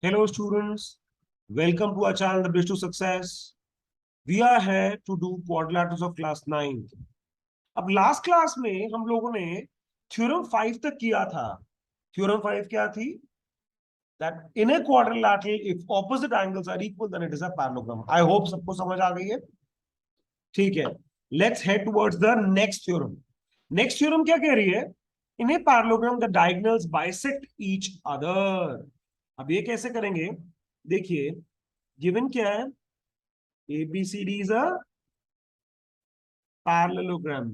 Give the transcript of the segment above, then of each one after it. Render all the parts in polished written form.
Hello students, welcome to our channel The Bridge to Success. We are here to do quadrilaterals of class 9th. अब last class में हम लोगों ने theorem 5 तक किया था। थ्योरम 5 क्या थी? That in a quadrilateral if opposite angles are equal then it is a parallelogram. I hope सबको समझ आ गई है। ठीक है, let's head towards the next theorem. Next theorem क्या कह रही है? In a parallelogram the diagonals bisect each other. अब ये कैसे करेंगे? देखिए, गिवन क्या है? ABCD is a parallelogram.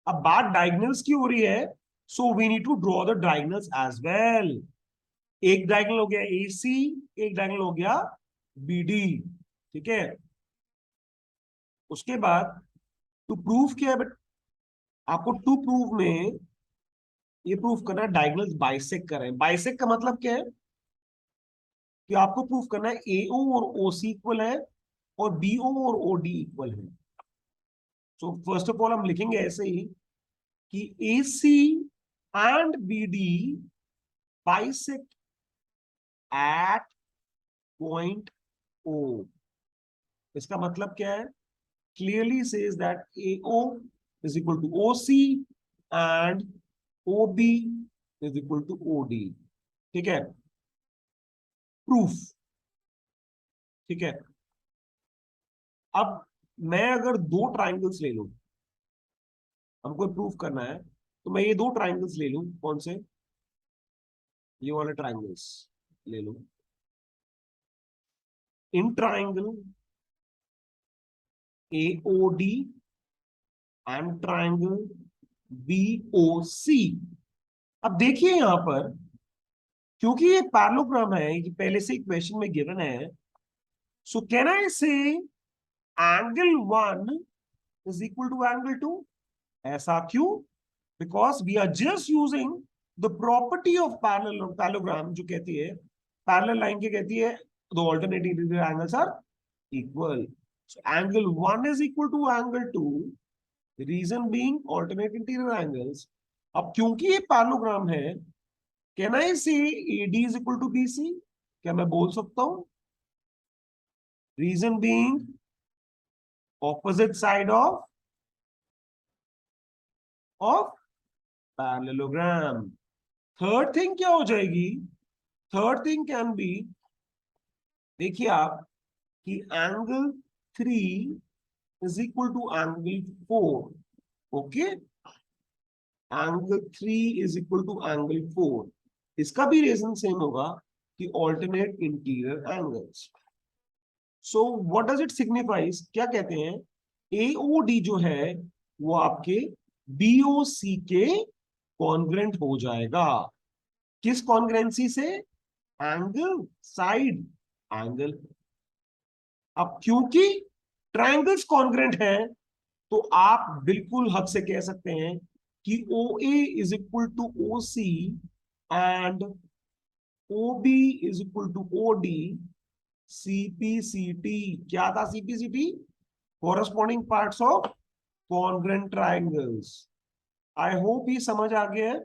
अब बात डायगोनल्स की हो रही है, so we need to draw the diagonals as well. एक डायगोनल हो गया AC, एक डायगोनल हो गया BD। ठीक है, उसके बाद टू प्रूव क्या है? बट आपको टू प्रूव में ये प्रूफ करना है डायगोनल्स बाइसेक्ट कर रहे हैं। बाइसेक्ट का मतलब क्या है? कि आपको प्रूफ करना है AO और OC इक्वल है और BO और OD इक्वल है। सो फर्स्ट ऑफ ऑल हम लिखेंगे ऐसे ही कि AC and BD bisect at point O। इसका मतलब क्या है? Clearly says that AO is equal to OC and OB is equal to OD। ठीक है, प्रूफ। ठीक है, अब मैं अगर दो ट्राइंगल्स ले लूं, हमको प्रूफ करना है, तो मैं ये दो ट्राइंगल्स ले लूं। कौन से? ये वाले ट्राइंगल्स ले लूं। In triangle AOD and triangle BOC। अब देखिए यहां पर, क्योंकि ये पैरेललोग्राम है, ये पहले से क्वेश्चन में गिवन है, सो can I say angle 1 is equal to angle 2? ऐसा क्यों? Because we are just using the property of parallelogram, जो कहती है पैरेलल लाइन के कहती है the alternating angles are equal. So angle 1 is equal to angle 2, reason being alternate interior angles. अब क्योंकि ये पैरेललोग्राम है, can I say AD is equal to BC? क्या मैं बोल सकता हूं? Reason being opposite side of parallelogram. Third thing क्या हो जाएगी? थर्ड थिंग कैन बी, देखिए आप, कि angle 3 is equal to angle 4। Okay, angle 3 is equal to angle 4। इसका भी रीजन सेम होगा कि alternate interior angles. So what does it signifies? क्या कहते हैं? AOD जो है वो आपके BOC के कॉन्ग्रेंट हो जाएगा। किस कॉन्ग्रेंसी से? Angle side angle. अब क्योंकि ट्रायंगल्स कॉन्ग्रेंट है, तो आप बिल्कुल हक से कह सकते हैं कि OA is equal to OC and OB is equal to OD। CPCT क्या था? CPCT corresponding parts of congruent triangles. I hope ये समझ आ गया है।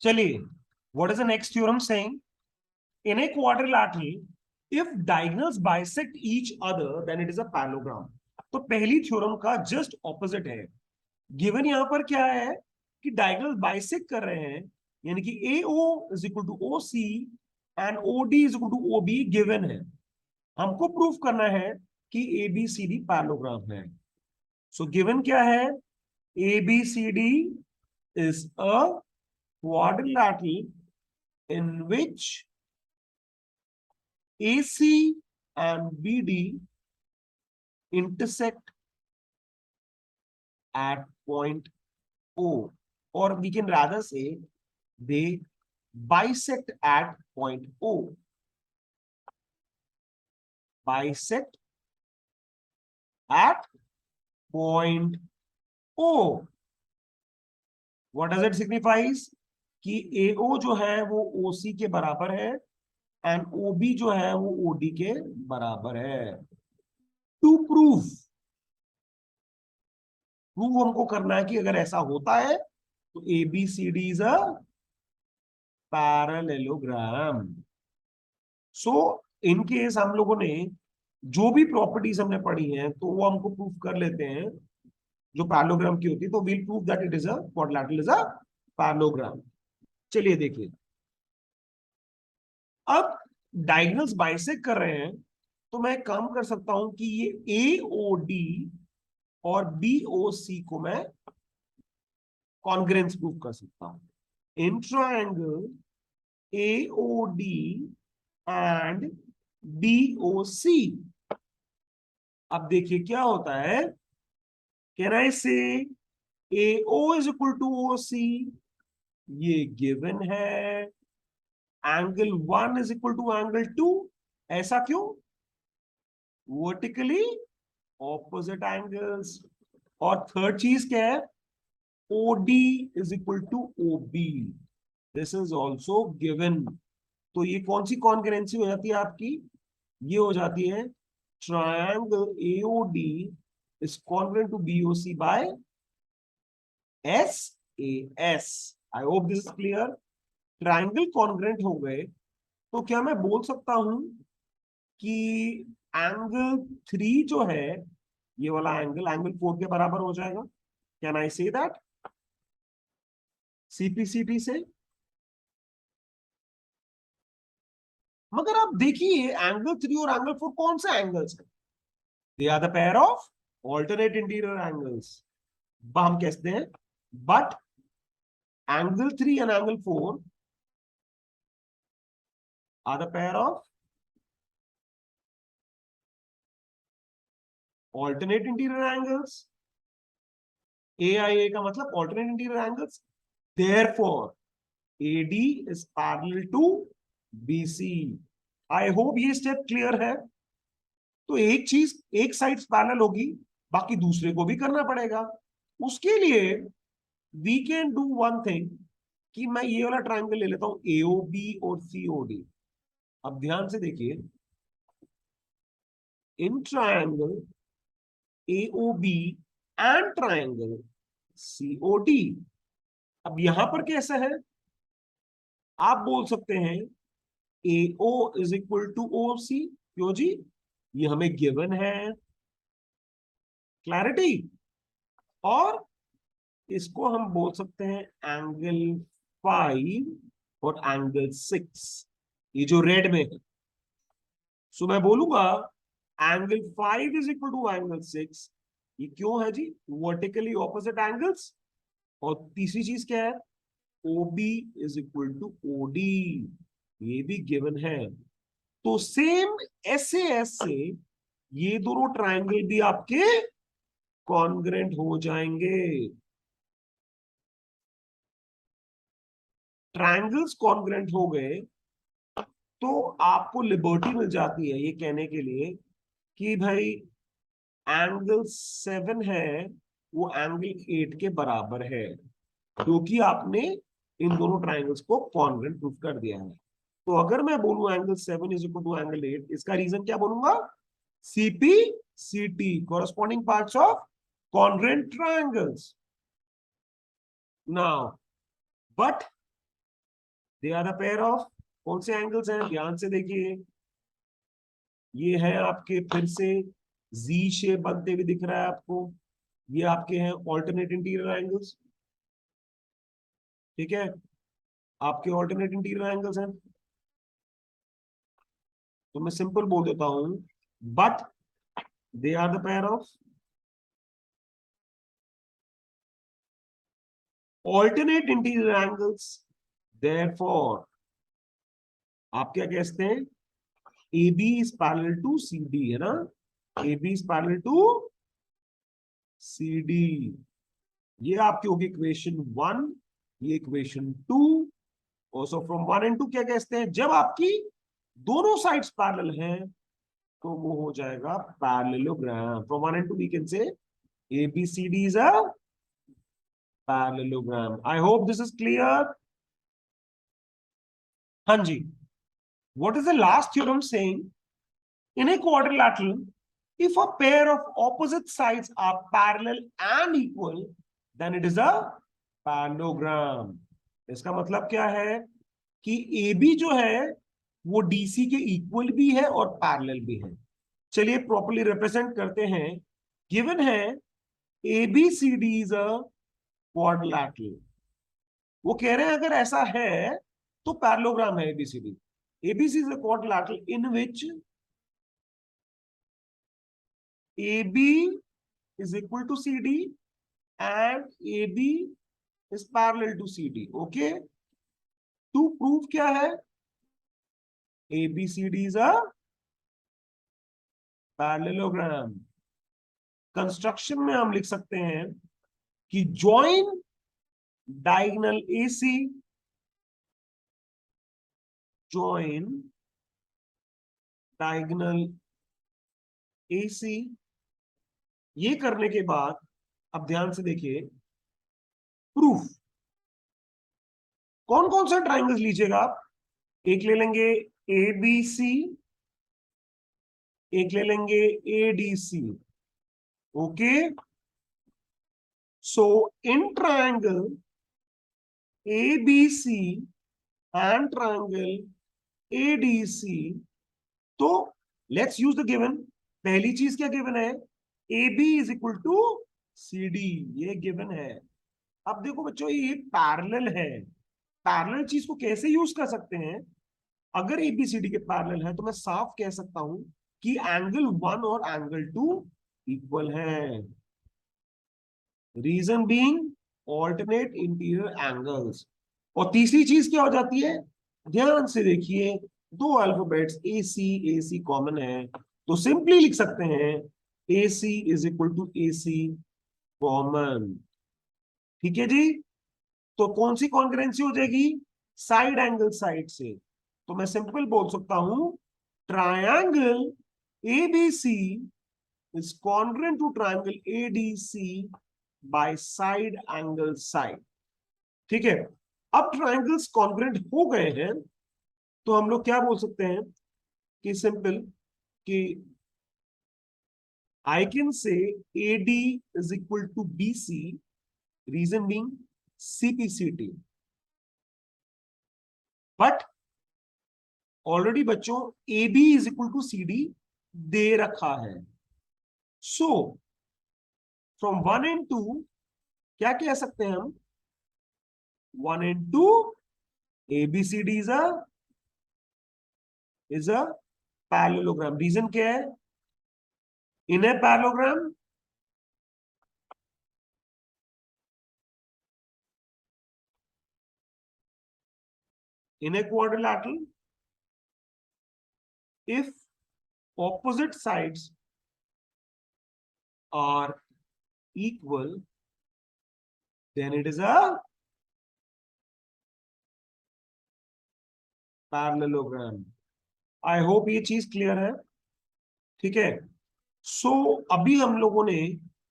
चलिए, what is the next theorem saying? In a quadrilateral, if diagonals bisect each other, then it is a parallelogram. तो पहली थ्योरम का जस्ट ऑपोजिट है। गिवन यहां पर क्या है? कि डायगोनल बाइसेक्ट कर रहे हैं, यानी कि AO is equal to OC and OD is equal to OB given है। हमको प्रूफ करना है कि ABCD पैरेललोग्राम है। सो गिवन क्या है? ABCD is a quadrilateral in which AC and BD intersect at point O, or we can rather say they bisect at point O. Bisect at point O. What does it signifies? कि AO जो है वो OC के बराबर है and OB जो है वो OD के बराबर है। टू प्रूफ, प्रूव हमको करना है कि अगर ऐसा होता है तो ABCD is a parallelogram. So in case हम लोगों ने जो भी प्रॉपर्टीज हमने पढ़ी हैं तो वो हमको प्रूफ कर लेते हैं जो पैरेललोग्राम की होती है, तो we'll prove that it is a quadrilateral is a parallelogram. चलिए देखिए, अब डायगोनल्स बाइसेक्ट कर रहे हैं तो मैं एक काम कर सकता हूं कि ये ए ओ डी और बी ओ सी को मैं कॉन्ग्रेंस प्रूव कर सकता हूं। In triangle A O D and B O C, अब देखिए क्या होता है। Can I say A O is equal to O C, ये गिवन है। Angle 1 is equal to angle 2, ऐसा क्यों? Vertically opposite angles. और थर्ड चीज क्या है? OD is equal to OB, this is also given. तो ये कौन सी कॉन्करेंसी हो जाती है आपकी? ये हो जाती है triangle AOD is congruent to BOC by SAS। I hope this is clear. Triangle congruent हो गए तो क्या मैं बोल सकता हूं कि एंगल 3 जो है, ये वाला एंगल एंगल 4 के बराबर हो जाएगा? Can I say that CPCT से? मगर आप देखिए एंगल 3 और एंगल 4 कौन से एंगल्स हैं? They are the pair of alternate interior angles. हम कहते हैं but angle 3 and angle 4 are the pair of alternate interior angles. AIA का मतलब alternate interior angles. Therefore AD is parallel to BC। I hope ये step clear है। तो एक चीज, एक साइड पैरेलल होगी, बाकी दूसरे को भी करना पड़ेगा। उसके लिए we can do one thing कि मैं ये वाला ट्रायंगल ले लेता हूं AOB और COD। अब ध्यान से देखिए, in triangle AOB and triangle COD, अब यहां पर कैसा है? आप बोल सकते हैं AO is equal to OC। क्यों जी? ये हमें गिवन है, क्लैरिटी। और इसको हम बोल सकते हैं एंगल 5 और एंगल 6, ये जो रेड में है। सो मैं बोलूंगा angle 5 is equal to angle 6। ये क्यों है जी? Vertically opposite angles. और तीसरी चीज क्या है? OB is equal to OD, ये भी गिवन है। तो सेम SAS से ये दोनों ट्रायंगल भी आपके कॉन्ग्रेंट हो जाएंगे। ट्रायंगल्स कॉन्ग्रेंट हो गए तो आपको लिबर्टी मिल जाती है ये कहने के लिए कि भाई एंगल 7 है वो एंगल 8 के बराबर है, क्योंकि आपने इन दोनों ट्रायंगल्स को कॉन्ग्रेंट प्रूफ कर दिया है। तो अगर मैं बोलूं angle 7 is equal to angle 8, इसका रीजन क्या बोलूंगा? CPCT, corresponding parts of congruent triangles. Now but they are the pair of कौन से एंगल्स हैं? ध्यान से देखिए, ये है आपके फिर से Z शेप बनते हुए दिख रहा है आपको। ये आपके हैं ऑल्टरनेट इंटीरियर एंगल्स, ठीक है? आपके ऑल्टरनेट इंटीरियर एंगल्स हैं। तो मैं सिंपल बोल देता हूं but they are the pair of alternate interior angles. Therefore आप क्या कहते हैं? AB is parallel to CD, है ना? AB is parallel to CD। ये आपकी होगी इक्वेशन 1, ये इक्वेशन 2। और सो फ्रॉम 1 एंड 2 क्या कहते हैं? जब आपकी दोनों साइड्स पैरेलल हैं तो वो हो जाएगा parallelogram. From 1 and 2 we can say ABCD is a parallelogram। I hope this is clear. हाँ जी। What is the last theorem saying? In a quadrilateral, if a pair of opposite sides are parallel and equal, then it is a parallelogram। इसका मतलब क्या है? कि A B जो है वो डीसी के इक्वल भी है और पैरेलल भी है। चलिए प्रॉपर्ली रिप्रेजेंट करते हैं। गिवन है A B C D is a quadrilateral. वो कह रहे हैं अगर ऐसा है तो पैरेललोग्राम है ABCD. ABC is a quadrilateral in which AB is equal to CD and AB is parallel to CD. Okay, to prove क्या है, ABCD is a parallelogram। Construction में हम लिख सकते हैं कि join diagonal AC, join diagonal AC। ये करने के बाद अब ध्यान से देखिए प्रूफ। कौन कौन सा ट्राइंगल्स लीजिएगा आप? एक ले लेंगे ABC, एक ले लेंगे ADC। Okay, so in triangle ABC and triangle ADC, तो लेट्स यूज द गिवन। पहली चीज क्या गिवन है? AB is equal to CD, ये गिवन है। अब देखो बच्चों ये पैरेलल है। पैरेलल चीज को कैसे यूज कर सकते हैं? अगर ABCD के पैरेलल है तो मैं साफ कह सकता हूं कि एंगल 1 और एंगल 2 इक्वल है। Reason being alternate interior angles. और तीसरी चीज क्या हो जाती है? ध्यान से देखिए, दो अल्फाबेट्स ए सी कॉमन है, तो सिंपली लिख सकते हैं A C is equal to A C common. ठीक है जी। तो कौन सी कॉन्ग्रुएंसी हो जाएगी? साइड एंगल साइड से। तो मैं सिंपल बोल सकता हूं triangle ABC is congruent to triangle ADC by side angle side। ठीक है, अब ट्राइंगल्स कॉन्ग्रुएंट हो गए हैं तो हम लोग क्या बोल सकते हैं कि सिंपल कि I can say AD is equal to BC, reason being CPCT। But already बच्चों AB is equal to CD दे रखा है। सो फ्रॉम 1 and 2 क्या कह सकते हैं हम? 1 and 2 ABCD is a parallelogram। Region क्या है? In a parallelogram in a quadrilateral, if opposite sides are equal, then it is a parallelogram। I hope ये चीज क्लियर है। ठीक है, सो अभी हम लोगों ने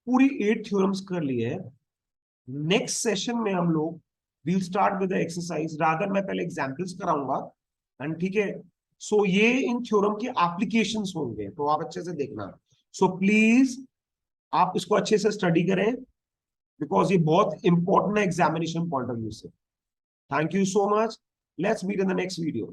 पूरी 8 थ्योरम्स कर ली है। नेक्स्ट सेशन में हम लोग will start with exercise, rather मैं पहले एग्जांपल्स कराऊंगा एंड ठीक है। सो ये इन थ्योरम के एप्लीकेशंस होंगे, तो आप अच्छे से देखना। सो प्लीज आप इसको अच्छे से स्टडी करें, बिकॉज ये बहुत इंपॉर्टेंट है एग्जामिनेशन पॉइंट ऑफ व्यू से। Thank you so much. Let's meet in the next video.